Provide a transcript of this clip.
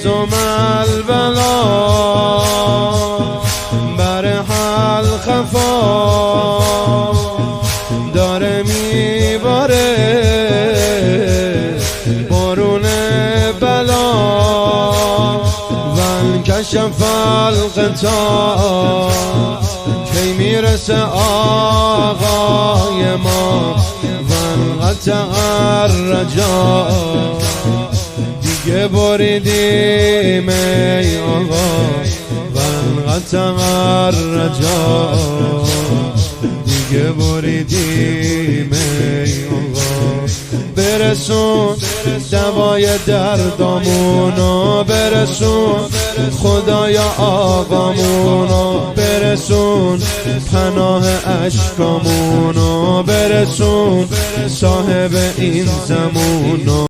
زم البلا بر حل خفا داره میباره بارون بلا ول کشف الغطا کی میرسه آقای ما ونقطع الرجا دیگه بریدیم ای آقا ونقطع الرجا دیگه بریدیم ای آقا برسون دوای دردامونو برسون خدایا آقامونو برسون پناه اشکامونو برسون صاحب این زمونو